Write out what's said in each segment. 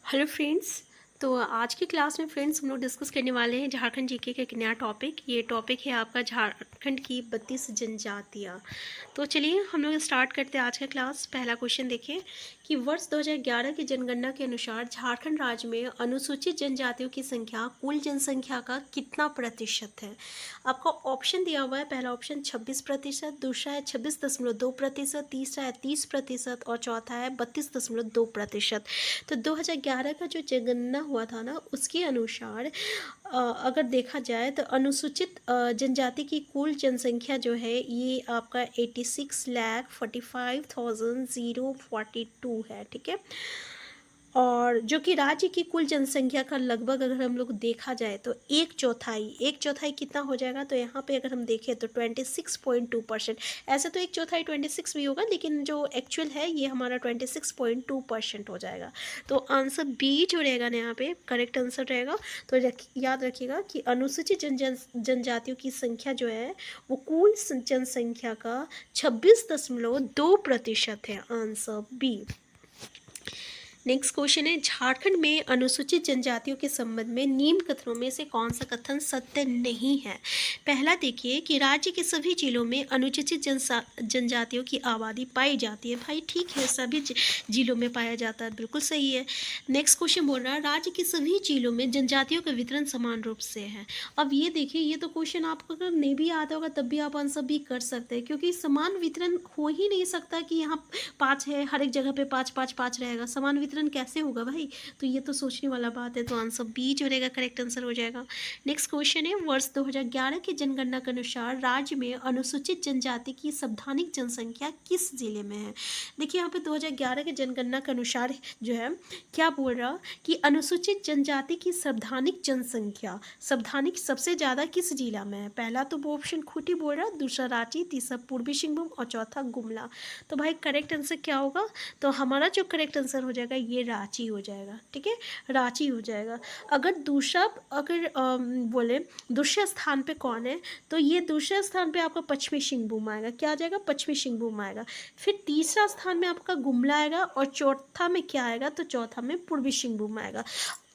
Hello friends. तो आज की क्लास में फ्रेंड्स हम लोग डिस्कस करने वाले हैं झारखंड जीके का एक नया टॉपिक। ये टॉपिक है आपका झारखंड की 32 जनजातियाँ। तो चलिए हम लोग स्टार्ट करते हैं आज का क्लास। पहला क्वेश्चन देखिए कि वर्ष 2011 की जनगणना के अनुसार झारखंड राज्य में अनुसूचित जनजातियों की संख्या कुल जनसंख्या का कितना प्रतिशत है। आपका ऑप्शन दिया हुआ है। पहला ऑप्शन 26%, दूसरा है 26.2%, तीसरा है 30% और चौथा है 32.2%। तो 2011 का जो जनगणना हुआ था ना, उसके अनुसार अगर देखा जाए तो अनुसूचित जनजाति की कुल जनसंख्या जो है ये आपका 86,45,042 है। ठीक है। और जो कि राज्य की कुल जनसंख्या का लगभग अगर हम लोग देखा जाए तो एक चौथाई कितना हो जाएगा। तो यहाँ पे अगर हम देखें तो 26.2%। ऐसे तो एक चौथाई 26 भी होगा, लेकिन जो एक्चुअल है ये हमारा 26.2% हो जाएगा। तो आंसर बी जो रहेगा ना यहाँ पे करेक्ट आंसर रहेगा। तो याद रखिएगा कि अनुसूचित जनजातियों की संख्या जो है वो कुल जनसंख्या का 26.2% है। Answer B. नेक्स्ट क्वेश्चन है झारखंड में अनुसूचित जनजातियों के संबंध में निम्न कथनों में से कौन सा कथन सत्य नहीं है। पहला देखिए कि राज्य के सभी जिलों में अनुसूचित जनजातियों की आबादी पाई जाती है। भाई ठीक है, सभी जिलों में पाया जाता है, बिल्कुल सही है। नेक्स्ट क्वेश्चन बोल रहा है राज्य के सभी जिलों में जनजातियों का वितरण समान रूप से है। अब ये देखिए, ये तो क्वेश्चन आपको अगर नहीं भी आता होगा तब भी आप आंसर भी कर सकते हैं, क्योंकि समान वितरण हो ही नहीं सकता कि यहाँ 5 है, हर एक जगह पे 5 5 5 रहेगा। समान वितरण कैसे होगा भाई। तो ये तो सोचने वाला बात है। तो आंसर बी जो रहेगा करेक्ट आंसर हो जाएगा। नेक्स्ट क्वेश्चन है वर्ष 2011 की जनगणना के अनुसार राज्य में अनुसूचित जनजाति की संवैधानिक जनसंख्या किस जिले में है। देखिए यहाँ पे 2011 के जनगणना के अनुसार जो है क्या बोल रहा कि अनुसूचित जनजाति की संवैधानिक जनसंख्या संवैधानिक सबसे ज़्यादा किस जिला में है। पहला तो वो ऑप्शन खूंटी बोल रहा, दूसरा रांची, तीसरा पूर्वी सिंहभूम और चौथा गुमला। तो भाई करेक्ट आंसर क्या होगा। तो हमारा जो करेक्ट आंसर हो जाएगा ये रांची हो जाएगा। ठीक है, रांची हो जाएगा। अगर दूसरा अगर बोले दूसरे स्थान पे कौन है, तो ये दूसरे स्थान पे आपका पश्चिमी सिंहभूम आएगा। क्या आ जाएगा, पश्चिमी सिंहभूम आएगा। फिर तीसरा स्थान में आपका गुमला आएगा और चौथा में क्या आएगा, तो चौथा में पूर्वी सिंहभूम आएगा।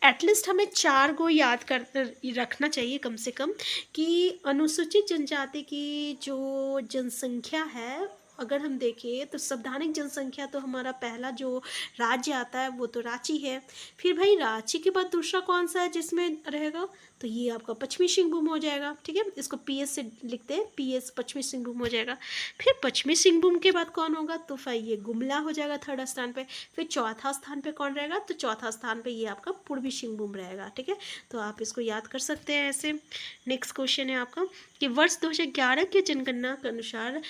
एटलीस्ट हमें 4 को याद कर रखना चाहिए कम से कम, कि अनुसूचित जनजाति की जो जनसंख्या है अगर हम देखें तो संवैधानिक जनसंख्या तो हमारा पहला जो राज्य आता है वो तो रांची है। फिर भाई रांची के बाद दूसरा कौन सा है जिसमें रहेगा, तो ये आपका पश्चिमी सिंहभूम हो जाएगा। ठीक है, इसको पीएस से लिखते हैं, पीएस पश्चिमी सिंहभूम हो जाएगा। फिर पश्चिमी सिंहभूम के बाद कौन होगा, तो फिर ये गुमला हो जाएगा थर्ड स्थान पे। फिर चौथा स्थान पे कौन रहेगा, तो चौथा स्थान पे ये आपका पूर्वी सिंहभूम रहेगा। ठीक है, तो आप इसको याद कर सकते हैं ऐसे। नेक्स्ट क्वेश्चन है आपका कि वर्ष 2011 की जनगणना के अनुसार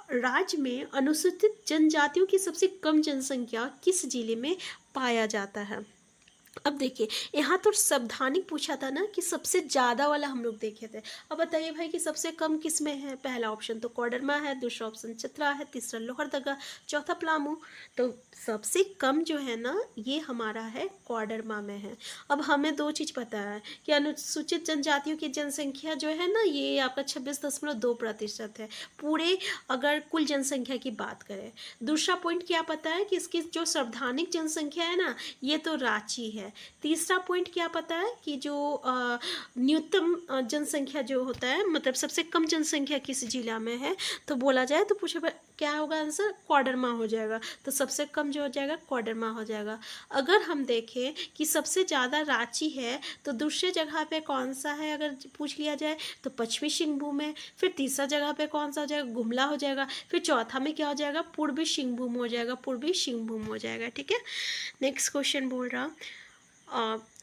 राज्य में अनुसूचित जनजातियों की सबसे कम जनसंख्या किस जिले में पाया जाता है। अब देखिए यहाँ तो संवैधानिक पूछा था ना कि सबसे ज़्यादा वाला हम लोग देखे थे। अब बताइए भाई कि सबसे कम किस में है। पहला ऑप्शन तो कोडरमा है, दूसरा ऑप्शन चतरा है, तीसरा लोहरदगा, चौथा पलामू। तो सबसे कम जो है ना ये हमारा है कोडरमा में है। अब हमें दो चीज़ पता है कि अनुसूचित जनजातियों की जनसंख्या जो है ना ये आपका 26.2% है पूरे अगर कुल जनसंख्या की बात करें। दूसरा पॉइंट क्या पता है कि इसकी जो संवैधानिक जनसंख्या है ना ये तो रांची है। तीसरा पॉइंट क्या पता है कि जो न्यूनतम जनसंख्या जो होता है, मतलब सबसे कम जनसंख्या किस जिला में है, तो बोला जाए तो पूछे क्या होगा आंसर, कोडरमा हो जाएगा। तो सबसे कम जो हो जाएगा कोडरमा हो जाएगा। अगर हम देखें कि सबसे ज़्यादा रांची है तो दूसरे जगह पे कौन सा है अगर पूछ लिया जाए तो पश्चिमी सिंहभूम है। फिर तीसरा जगह पे कौन सा हो जाएगा, गुमला हो जाएगा। फिर चौथा में क्या हो जाएगा, पूर्वी सिंहभूम हो जाएगा, पूर्वी सिंहभूम हो जाएगा। ठीक है, नेक्स्ट क्वेश्चन बोल रहा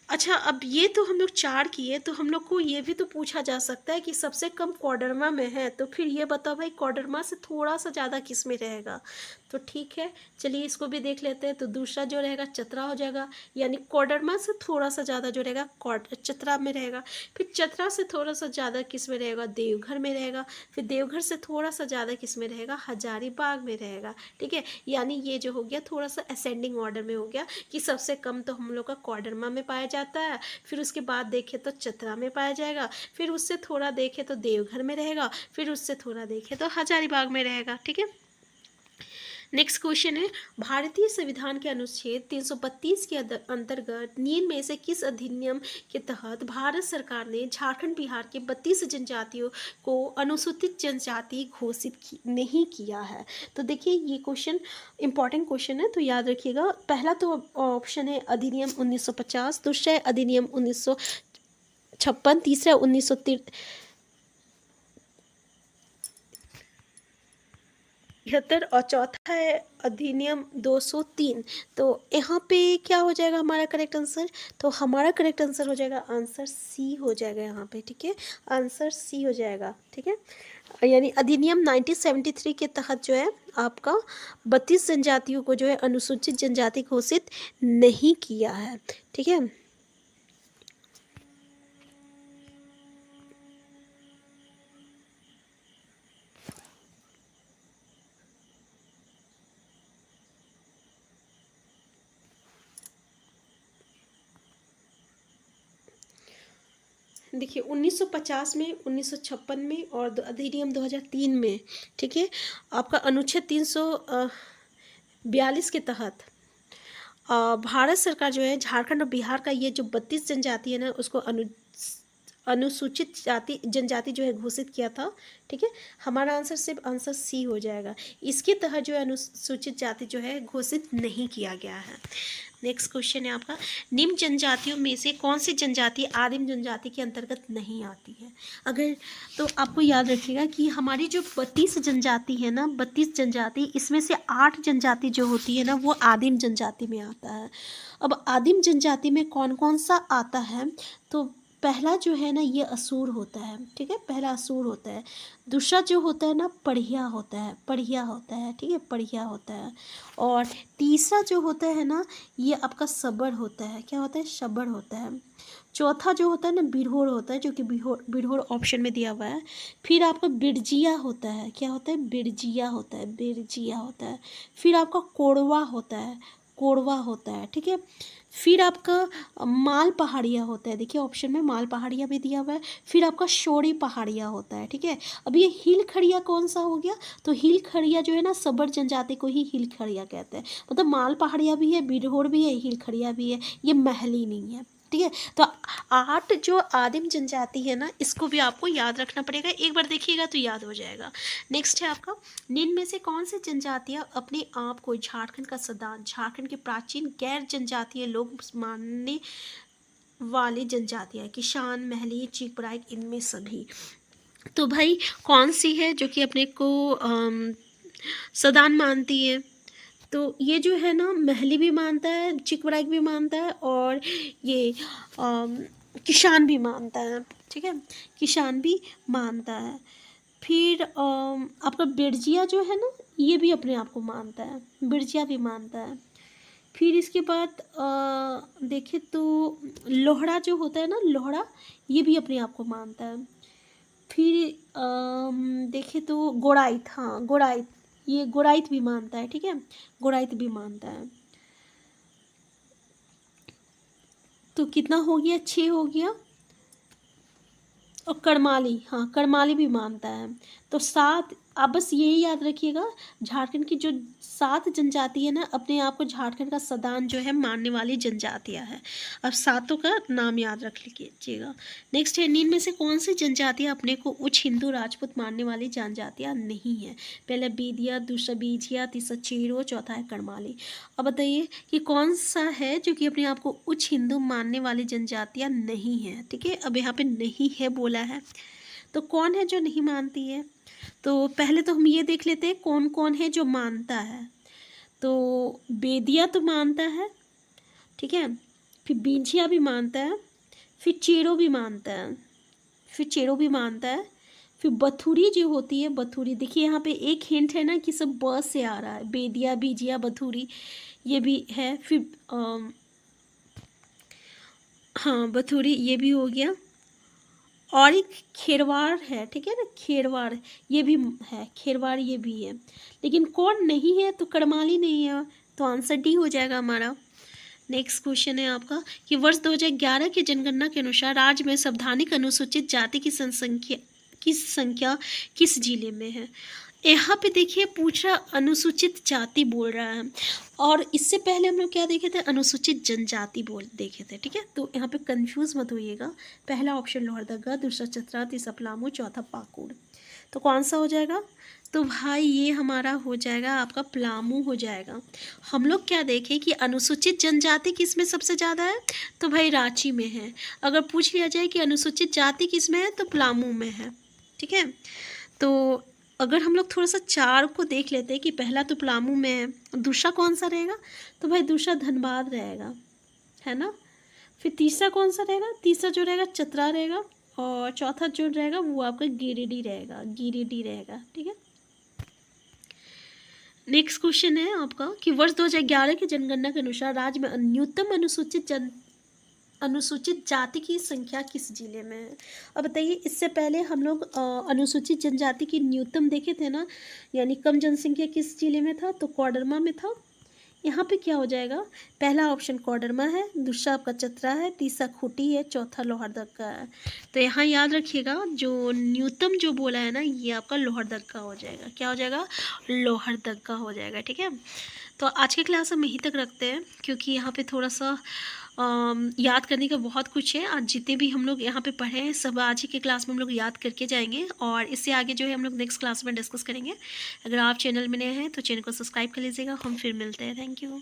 अच्छा अब ये तो हम लोग 4 किए, तो हम लोग को ये भी तो पूछा जा सकता है कि सबसे कम कोडरमा में है, तो फिर ये बताओ भाई कोडरमा से थोड़ा सा ज़्यादा किस में रहेगा। तो ठीक है, चलिए इसको भी देख लेते हैं। तो दूसरा जो रहेगा चतरा हो जाएगा, यानी कोडरमा से थोड़ा सा ज़्यादा जो रहेगा चतरा में रहेगा। फिर चतरा से थोड़ा सा ज़्यादा किस में रहेगा, देवघर में रहेगा। फिर देवघर से थोड़ा सा ज़्यादा किस में रहेगा, हजारीबाग में रहेगा। ठीक है, यानी ये जो हो गया थोड़ा सा असेंडिंग ऑर्डर में हो गया कि सबसे कम तो हम लोग का कोडरमा में पाया जाता है। फिर उसके बाद देखें तो चतरा में पाया जाएगा। फिर उससे थोड़ा देखें तो देवघर में रहेगा। फिर उससे थोड़ा देखें तो हजारीबाग में रहेगा। ठीक है, नेक्स्ट क्वेश्चन है, भारतीय संविधान के अनुच्छेद 332 के अंतर्गत निम्न में से किस अधिनियम के तहत भारत सरकार ने झारखंड बिहार के 32 जनजातियों को अनुसूचित जनजाति घोषित नहीं किया है? तो देखिए ये क्वेश्चन इंपॉर्टेंट क्वेश्चन है, तो याद रखिएगा। पहला तो ऑप्शन है अधिनियम 1950, दूसरा है अधिनियम 1956, तीसरा 1973 और चौथा है अधिनियम 203। तो यहाँ पे क्या हो जाएगा हमारा करेक्ट आंसर? तो हमारा करेक्ट आंसर हो जाएगा आंसर सी हो जाएगा यहाँ पे, ठीक है, आंसर सी हो जाएगा, ठीक है। यानी अधिनियम 1973 के तहत जो है आपका 32 जनजातियों को जो है अनुसूचित जनजाति घोषित नहीं किया है, ठीक है। देखिए 1950 में, 1956 में और अधिनियम 2003 में, ठीक है, आपका अनुच्छेद 342 के तहत भारत सरकार जो है झारखंड और बिहार का ये जो 32 जनजाति है ना उसको अनुसूचित जनजाति जो है घोषित किया था, ठीक है। हमारा आंसर सिर्फ आंसर सी हो जाएगा। इसके तहत जो है अनुसूचित जाति जो है घोषित नहीं किया गया है। नेक्स्ट क्वेश्चन है आपका, निम्न जनजातियों में से कौन सी जनजाति आदिम जनजाति के अंतर्गत नहीं आती है? अगर तो आपको याद रखिएगा कि हमारी जो 32 जनजाति है ना, 32 जनजाति, इसमें से 8 जनजाति जो होती है ना वो आदिम जनजाति में आता है। अब आदिम जनजाति में कौन कौन सा आता है? तो पहला जो है ना ये असुर होता है, ठीक है, पहला असुर होता है। दूसरा जो होता है ना पढ़िया होता है, पढ़िया होता है, ठीक है, पढ़िया होता है। और तीसरा जो होता है ना ये आपका शबर होता है। क्या होता है? शबर होता है। चौथा जो होता है ना बिरहोर होता है, जो कि बिरहोर ऑप्शन में दिया हुआ है। फिर आपका बिरजिया होता है। क्या होता है? बिरजिया होता है, बिरजिया होता है। फिर आपका कोरवा होता है, कोरवा होता है, ठीक है। फिर आपका माल पहाड़िया होता है, देखिए ऑप्शन में माल पहाड़िया भी दिया हुआ है। फिर आपका शोरी पहाड़िया होता है, ठीक है। अब ये हिल खड़िया कौन सा हो गया? तो हिल खड़िया जो है ना सबर जनजाति को ही हिल खड़िया कहते हैं। मतलब माल पहाड़िया भी है, बिरहोर भी है, हिल खड़िया भी है, ये महली नहीं है, ठीक है। तो 8 जो आदिम जनजाति है ना इसको भी आपको याद रखना पड़ेगा, एक बार देखिएगा तो याद हो जाएगा। नेक्स्ट है आपका, निम्न में से कौन सी जनजातियां अपने आप को झारखंड का सदान, झारखंड के प्राचीन गैर जनजातीय लोग मानने वाली जनजातियां? किसान, महली, चीकबराइक, इनमें सभी। तो भाई कौन सी है जो कि अपने को सदान मानती है? तो ये जो है ना महली भी मानता है, चिकबराइक भी मानता है, और ये किसान भी मानता है, ठीक है, किसान भी मानता है। फिर आपका बिरजिया जो है ना ये भी अपने आप को मानता है, बिरजिया भी मानता है। फिर इसके बाद देखें तो लोहड़ा जो होता है ना, लोहड़ा, ये भी अपने आप को मानता है। फिर देखें तो गोड़ाइत, हाँ गोड़ाइत, ये गोड़ाइत भी मानता है, ठीक है, गोड़ाइत भी मानता है। तो कितना हो गया? 6 हो गया। और करमाली, हाँ करमाली भी मानता है। तो 7। आप बस यही याद रखिएगा, झारखंड की जो 7 जनजाति है ना अपने आप को झारखंड का सदान जो है मानने वाली जनजातियां हैं। अब 7 का नाम याद रख लीजिएगा। नेक्स्ट है, निम्न में से कौन सी जनजातियां अपने को उच्च हिंदू राजपूत मानने वाली जनजातियां नहीं है? पहला बेदिया, दूसरा बीजिया, तीसरा चीरो, चौथा है करमाली। अब बताइए कि कौन सा है जो कि अपने आप को उच्च हिंदू मानने वाली जनजातियां नहीं है, ठीक है। अब यहाँ पे नहीं है बोला है, तो कौन है जो नहीं मानती है? तो पहले तो हम ये देख लेते हैं कौन कौन है जो मानता है। तो बेदिया तो मानता है, ठीक है, फिर बींझिया भी मानता है, फिर चेरो भी मानता है, फिर चेरो भी मानता है, फिर बथुरी जो होती है, बथुरी, देखिए यहाँ पे एक हिंट है ना कि सब ब से आ रहा है, बेदिया, बीजिया, बथुरी, ये भी है। फिर हाँ बथुरी ये भी हो गया। और एक खेरवाड़ है, ठीक है ना, खेरवाड़ ये भी है, खेरवाड़ ये भी है। लेकिन कौन नहीं है? तो करमाली नहीं है, तो आंसर डी हो जाएगा हमारा। नेक्स्ट क्वेश्चन है आपका कि वर्ष 2011 की जनगणना के अनुसार राज्य में संवैधानिक अनुसूचित जाति की संख्या किस जिले में है? यहाँ पे देखिए पूछ रहा अनुसूचित जाति बोल रहा है, और इससे पहले हम लोग क्या देखे थे, अनुसूचित जनजाति बोल देखे थे। ठीक है, तो यहाँ पे कंफ्यूज मत होइएगा। पहला ऑप्शन लोहरदगा, दूसरा चतरा, तीसरा पलामू, चौथा पाकुड़। तो कौन सा हो जाएगा? तो भाई ये हमारा हो जाएगा आपका पलामू हो जाएगा। हम लोग क्या देखें कि अनुसूचित जनजाति किस में सबसे ज़्यादा है, तो भाई रांची में है। अगर पूछ लिया जाए कि अनुसूचित जाति किस में है, तो पलामू में है। ठीक है, तो अगर हम लोग थोड़ा सा चार को देख लेते हैं कि पहला तो पलामू में है, दूसरा कौन सा रहेगा, तो भाई दूसरा धनबाद रहेगा, है ना। फिर तीसरा कौन सा रहेगा, तीसरा जो रहेगा चतरा रहेगा, और चौथा जो रहेगा वो आपका गिरिडीह रहेगा, गिरिडीह रहेगा। ठीक है, नेक्स्ट क्वेश्चन है आपका कि वर्ष 2011 की जनगणना के अनुसार राज्य में न्यूनतम अनुसूचित जाति की संख्या किस जिले में है। अब बताइए, इससे पहले हम लोग अनुसूचित जनजाति की न्यूनतम देखे थे ना, यानी कम जनसंख्या किस जिले में था, तो कोडरमा में था। यहाँ पे क्या हो जाएगा, पहला ऑप्शन कोडरमा है, दूसरा आपका चतरा है, तीसरा खूंटी है, चौथा लोहरदगा है। तो यहाँ याद रखिएगा, जो न्यूनतम जो बोला है ना, ये आपका लोहरदगा हो जाएगा। क्या हो जाएगा, लोहरदगा हो जाएगा। ठीक है, तो आज के क्लास हम यहीं तक रखते हैं, क्योंकि यहाँ पे थोड़ा सा याद करने का बहुत कुछ है। आज जितने भी हम लोग यहाँ पे पढ़े हैं सब आज ही के क्लास में हम लोग याद करके जाएंगे, और इससे आगे जो है हम लोग नेक्स्ट क्लास में डिस्कस करेंगे। अगर आप चैनल में नए हैं तो चैनल को सब्सक्राइब कर लीजिएगा। हम फिर मिलते हैं। Thank you.